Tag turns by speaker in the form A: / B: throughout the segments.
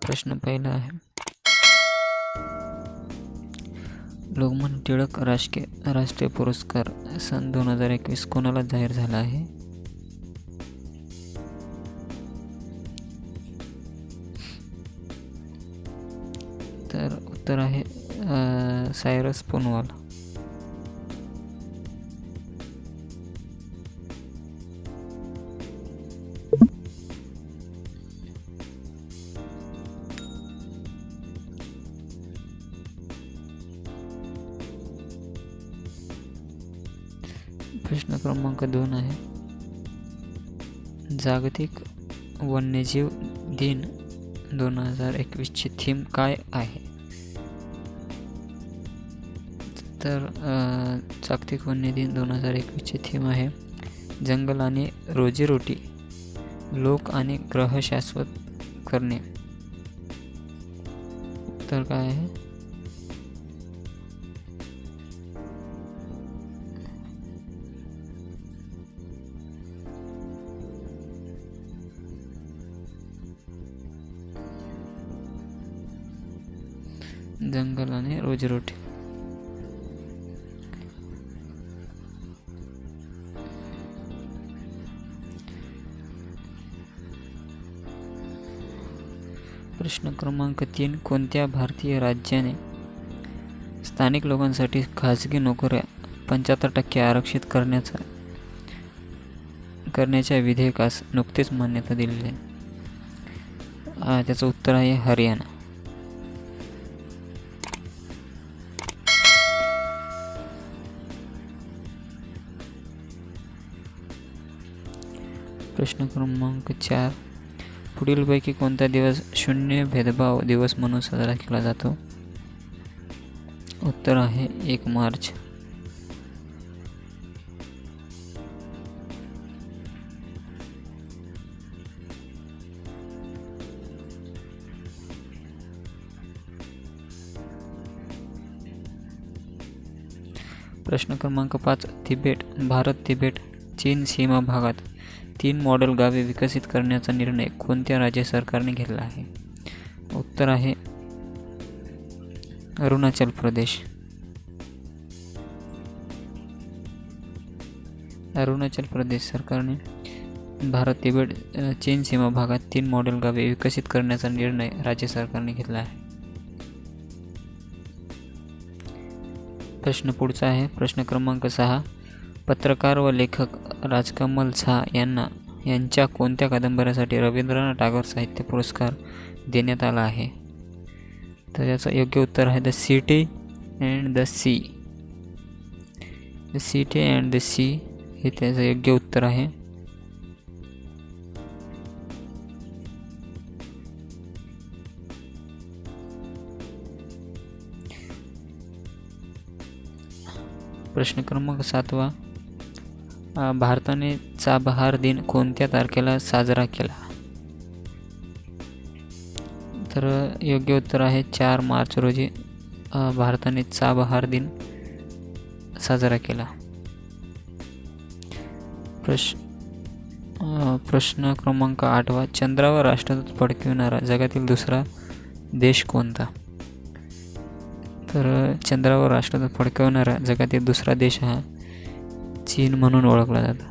A: प्रश्न पहिला आहे, लोकमान्य टिळक राष्ट्रीय पुरस्कार सन 2021 कोणाला जाहीर झाला आहे? तर उत्तर आहे सायरस पूनवाल. प्रश्न क्रमांक 2 आहे, जागतिक वन्यजीव दिन 2021 ची थीम काय आहे? तर जागतिक वन्य दिन 2021 ची थीम आहे जंगल आणि रोजीरोटी, लोक आणि ग्रह शाश्वत करणे. तर काय आहे? जंगल आणि रोजीरोटी. प्रश्न क्रमांक 3, कोणत्या भारतीय राज्याने स्थानिक लोकांसाठी खाजगी नोकऱ्या 75% आरक्षित करण्याच्या विधेयकास नुकतेच मान्यता दिलेली आहे? त्याचं उत्तर आहे हरियाणा. प्रश्न क्रमांक 4, पुढीलपैकी कोणता दिवस शून्य भेदभाव दिवस म्हणून साजरा केला जातो? उत्तर आहे 1 मार्च. प्रश्न क्रमांक 5, भारत तिबेट चीन सीमा भागात 3 मॉडेल गावे विकसित करण्याचा निर्णय कोणत्या राज्य सरकारने घेतला आहे? उत्तर आहे अरुणाचल प्रदेश. अरुणाचल प्रदेश सरकारने भारत तिबेट चीन सीमा भागात 3 मॉडेल गावे विकसित करण्याचा निर्णय राज्य सरकारने घेतला आहे. प्रश्न पुढचा आहे, प्रश्न क्रमांक 6, पत्रकार व लेखक राजकमल झा यांच्या कोणत्या कादंबऱ्यासाठी रवींद्रनाथ टागोर साहित्य पुरस्कार देण्यात आला आहे? तर याचं योग्य उत्तर आहे the city and the sea. The city and the sea हे त्याचं योग्य उत्तर आहे. प्रश्न क्रमांक 7, भारताने चाबहार दिन कोणत्या तारखेला साजरा केला? तर योग्य उत्तर आहे 4 मार्च रोजी भारताने चाबहार दिन साजरा केला. प्रश्न क्रमांक 8, चंद्रावर राष्ट्रदूत फडकविणारा जगातील दुसरा देश कोणता? तर चंद्रावर राष्ट्रदूत फडकवणारा जगातील दुसरा देश हा चीन म्हणून ओळखला जातो.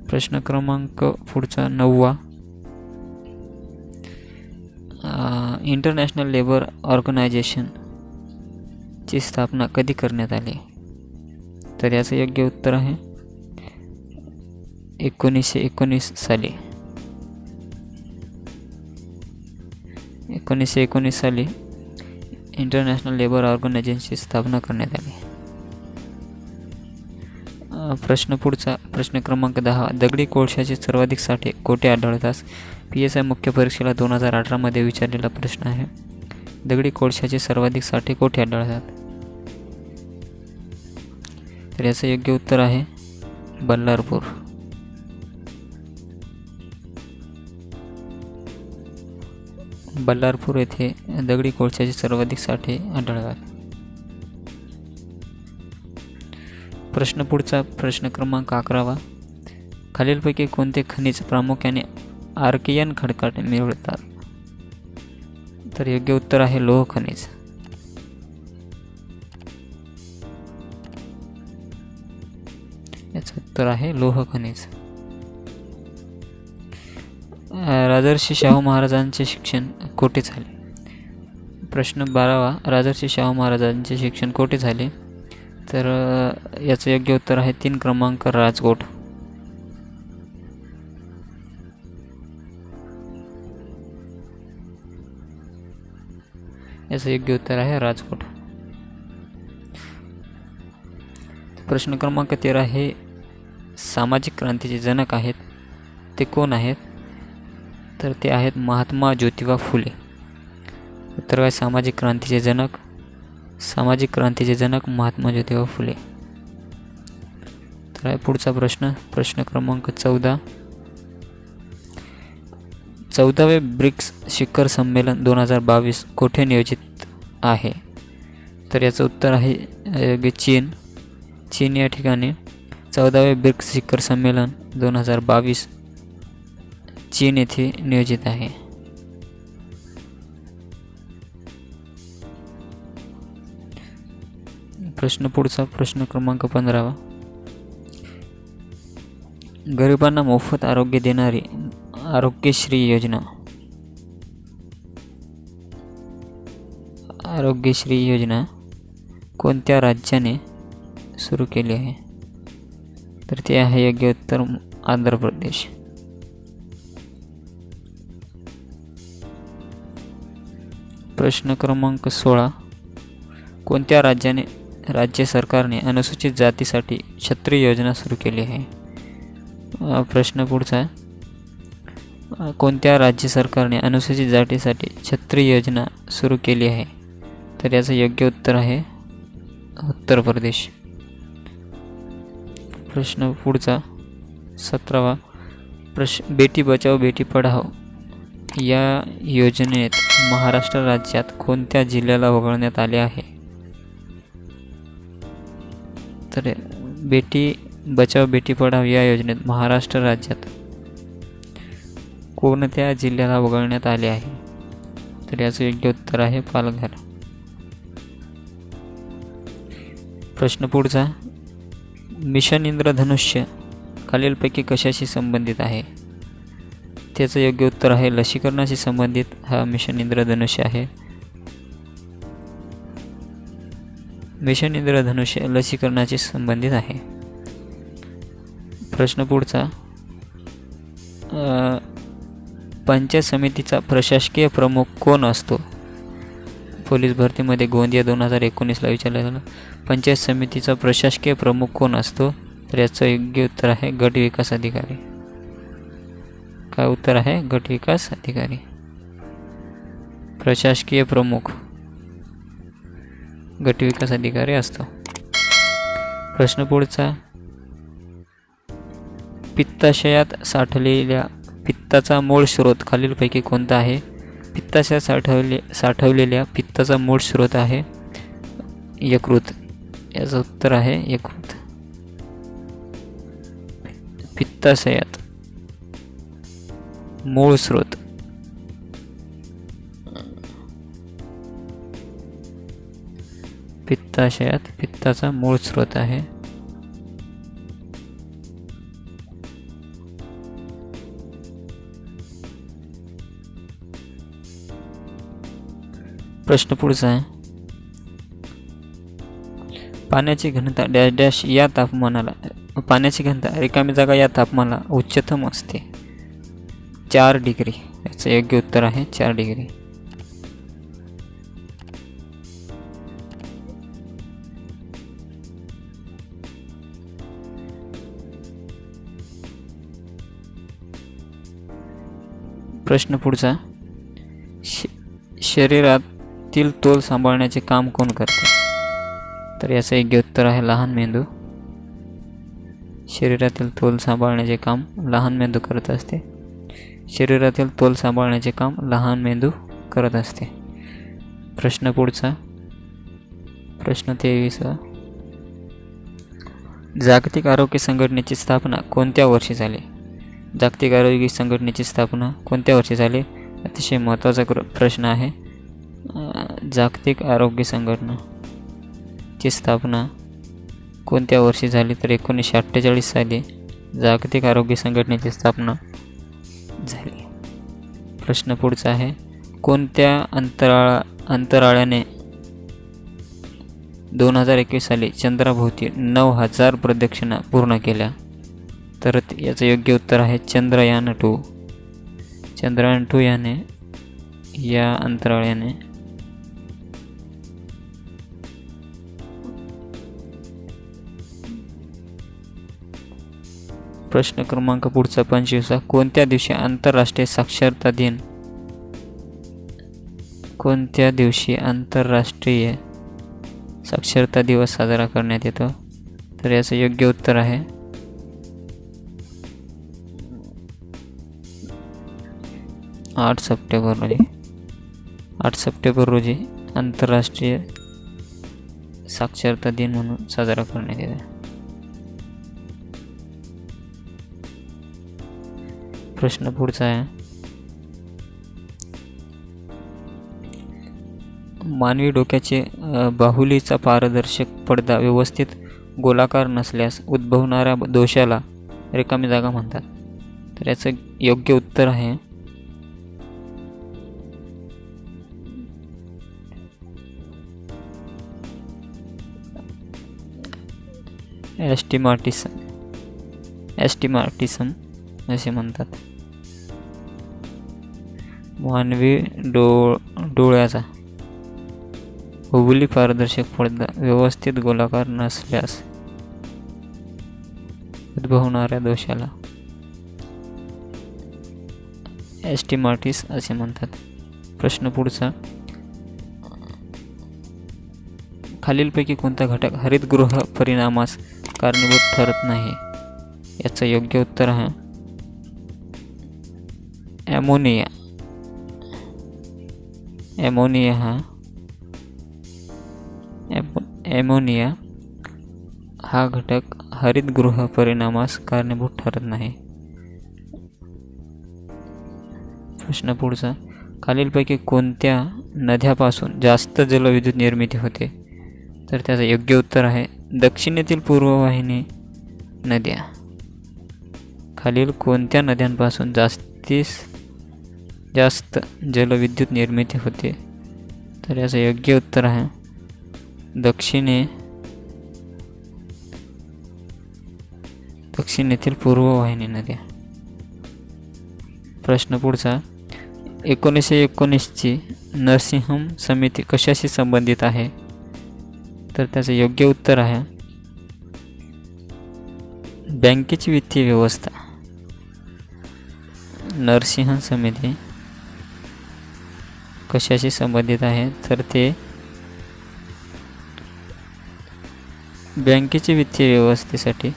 A: प्रश्न क्रमांक पुढचा 9, इंटरनॅशनल लेबर ऑर्गनायझेशन ची स्थापना कधी करण्यात आली? तर याचं योग्य उत्तर आहे 1919 साली. 1919 साली इंटरनॅशनल लेबर ऑर्गनायझेशनची स्थापना करण्यात आली. प्रश्न पुढचा, प्रश्न क्रमांक 10, दगडी कोळशाचे सर्वाधिक साठे कोठे आढळतात? PSI मुख्य परीक्षेला 2018 मध्ये विचारलेला प्रश्न आहे. दगडी कोळशाचे सर्वाधिक साठे कोठे आढळतात? तर याचं योग्य उत्तर आहे बल्लारपूर. बल्लारपूर येथे दगडी कोळशाचे सर्वाधिक साठे आढळतात. प्रश्न पुढचा, प्रश्न क्रमांक 11, खालीलपैकी कोणते खनिज प्रामुख्याने आर्कियन खडकात मिळतात? तर योग्य उत्तर आहे लोह खनिज. याचं उत्तर आहे लोह खनिज. राजर्षी शाहू महाराजांचे शिक्षण कोठे झाले? प्रश्न 12वा. राजर्षी शाहू महाराजांचे शिक्षण कोठे झाले? तर याचं योग्य उत्तर आहे 3 क्रमांक राजकोट. याचं योग्य उत्तर आहे राजकोट. प्रश्न क्रमांक 13 हे सामाजिक क्रांतीचे जनक आहेत ते कोण आहेत? तर ते आहेत महात्मा ज्योतिबा फुले. उत्तर आहे सामाजिक क्रांतीचे जनक महात्मा ज्योतिबा फुले. तर पुढचा प्रश्न क्रमांक 14. 14वे ब्रिक्स शिखर संमेलन 2022 कोठे नियोजित आहे? तर याचं उत्तर आहे चीन या ठिकाणी 14वे ब्रिक्स शिखर संमेलन 2022 चीन येथे नियोजित आहे. प्रश्न क्रमांक 15. गरिबांना मोफत आरोग्य देणारी आरोग्यश्री योजना कोणत्या राज्याने सुरू केली आहे? तर ते आहे योग्य उत्तर आंध्र प्रदेश. प्रश्न क्रमांक 16. कोणत्या राज्य सरकारने अनुसूचित जातीसाठी छत्री योजना सुरू केली आहे? प्रश्न पुढचा. कोणत्या राज्य सरकारने अनुसूचित जातीसाठी छत्री योजना सुरू केली आहे? तर याचं योग्य उत्तर आहे उत्तर प्रदेश. प्रश्न पुढचा 17वा. बेटी बचाओ बेटी पढाओ या योजनेत महाराष्ट्र राज्यात कोणत्या जिल्ह्याला वगळण्यात आले आहे? तर बेटी बचाओ बेटी पढाओ या योजनेत महाराष्ट्र राज्यात कोणत्या जिल्ह्याला वगळण्यात आले आहे? तर याचं योग्य उत्तर आहे पालघर. प्रश्न पुढचा. मिशन इंद्रधनुष्य खालीलपैकी कशाशी संबंधित आहे? त्याचं योग्य उत्तर आहे लसीकरणाशी संबंधित हा मिशन इंद्रधनुष्य आहे. मिशन इंद्रधनुष्य लसीकरणाशी संबंधित आहे. प्रश्न पुढचा. पंचायत समितीचा प्रशासकीय प्रमुख कोण असतो? पोलीस भरतीमध्ये गोंदिया 2019ला विचारलं झालं. पंचायत समितीचा प्रशासकीय प्रमुख कोण असतो? तर याचं योग्य उत्तर आहे गट विकास अधिकारी. काय उत्तर आहे? गट विकास अधिकारी. प्रशासकीय प्रमुख गट विकास अधिकारी असतो. प्रश्न पुढचा. पित्ताशयात साठलेल्या पित्ताचा मूळ स्रोत खालीलपैकी कोणता आहे? पित्ताशयात साठवलेल्या पित्ताचा मूळ स्रोत आहे यकृत. याचं उत्तर आहे यकृत. पित्ताशयात मूळ स्रोत पित्ताशयात पित्ताचा मूळ स्रोत आहे. प्रश्न पुढचा आहे. पाण्याची घनता डॅश डॅश या तापमानाला पाण्याची घनता रिकामी जागा या तापमानाला उच्चतम असते 4 डिग्री. याचं योग्य उत्तर आहे 4 डिग्री. प्रश्न पुढचा. शरीरातील तोल सांभाळण्याचे काम कोण करते? तर याचं योग्य उत्तर आहे लहान मेंदू. शरीरातील तोल सांभाळण्याचे काम लहान मेंदू करत असते. शरीरातील तोल सांभाळण्याचे काम लहान मेंदू करत असते. प्रश्न पुढचा. प्रश्न 23. जागतिक आरोग्य संघटनेची स्थापना कोणत्या वर्षी झाली? जागतिक आरोग्य संघटनेची स्थापना कोणत्या वर्षी झाली? अतिशय महत्त्वाचा प्रश्न आहे. जागतिक आरोग्य संघटनेची स्थापना कोणत्या वर्षी झाली? तर 1948 साली जागतिक आरोग्य संघटनेची स्थापना झाली. प्रश्न पुढचा आहे. कोणत्या अंतराळाने 2021 साली चंद्राभोवती 9000 प्रदक्षिणा पूर्ण केल्या? तर याचं योग्य उत्तर आहे चंद्रयान-2. चंद्रयान-2 या अंतराळाने प्रश्न क्रमांक पुढचा 25. कोणत्या दिवशी आंतरराष्ट्रीय साक्षरता दिन साक्षरता दिवस साजरा करण्यात येतो? तर याचं योग्य उत्तर आहे 8 सप्टेंबर रोजी. 8 सप्टेंबर रोजी आंतरराष्ट्रीय साक्षरता दिन म्हणून साजरा करण्यात येतो. प्रश्न पुढचा आहे. मानवी डोक्याचे बाहुलीचा पारदर्शक पडदा व्यवस्थित गोलाकार नसल्यास उद्भवणाऱ्या दोषाला रिकामी जागा म्हणतात? तर याचं योग्य उत्तर आहे ॲस्टिमाटिसम असे म्हणतात. मानवी डोळ्याचा बाहुली पारदर्शक पडदा व्यवस्थित गोलाकार नसल्यास उद्भवणाऱ्या दोषाला ॲस्टिमाटिस असे म्हणतात. प्रश्न पुढचा. खालीलपैकी कोणता घटक हरितगृह परिणामास कारणीभूत ठरत नाही? याचं योग्य उत्तर आहे ॲमोनिया. ॲमोनिया हा घटक हरितगृह परिणामास कारणीभूत ठरत नाही. प्रश्न पुढचा. खालीलपैकी कोणत्या नद्यापासून जास्त जलविद्युत निर्मिती होते? तर त्याचं योग्य उत्तर आहे दक्षिणेतील पूर्ववाहिनी नद्या. खालील कोणत्या नद्यांपासून जास्त जलविद्युत निर्मिती होते? तर याचं योग्य उत्तर आहे दक्षिणेतील पूर्ववाहिनी नद्या. प्रश्न पुढचा. 1919ची नरसिंहम समिती कशाशी संबंधित आहे? तर त्याचं योग्य उत्तर आहे बँकेची वित्तीय व्यवस्था. नरसिंहम समिती कशाशी संबंधित आहे? तर ते बँकेची वित्तीय व्यवस्थेसाठी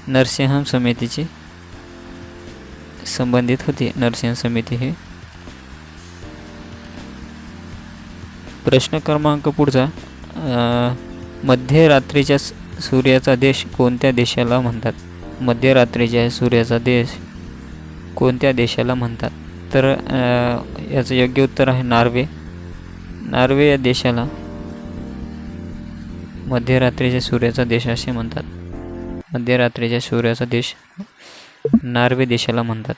A: नरसिंहम समितीची संबंधित होती. नरसिंहम समिती हे. प्रश्न क्रमांक पुढचा. मध्यरात्रीच्या सूर्याचा देश कोणत्या देशाला म्हणतात? मध्यरात्रीच्या सूर्याचा देश कोणत्या देशाला म्हणतात? तर याचं योग्य उत्तर आहे नॉर्वे. नॉर्वे या देशाला मध्यरात्रीच्या सूर्याचा देश असे म्हणतात. मध्यरात्रीच्या सूर्याचा देश नॉर्वे देशाला म्हणतात.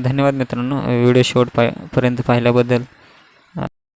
A: धन्यवाद मित्रांनो. व्हिडिओ शेवटपर्यंत पाहिल्याबद्दल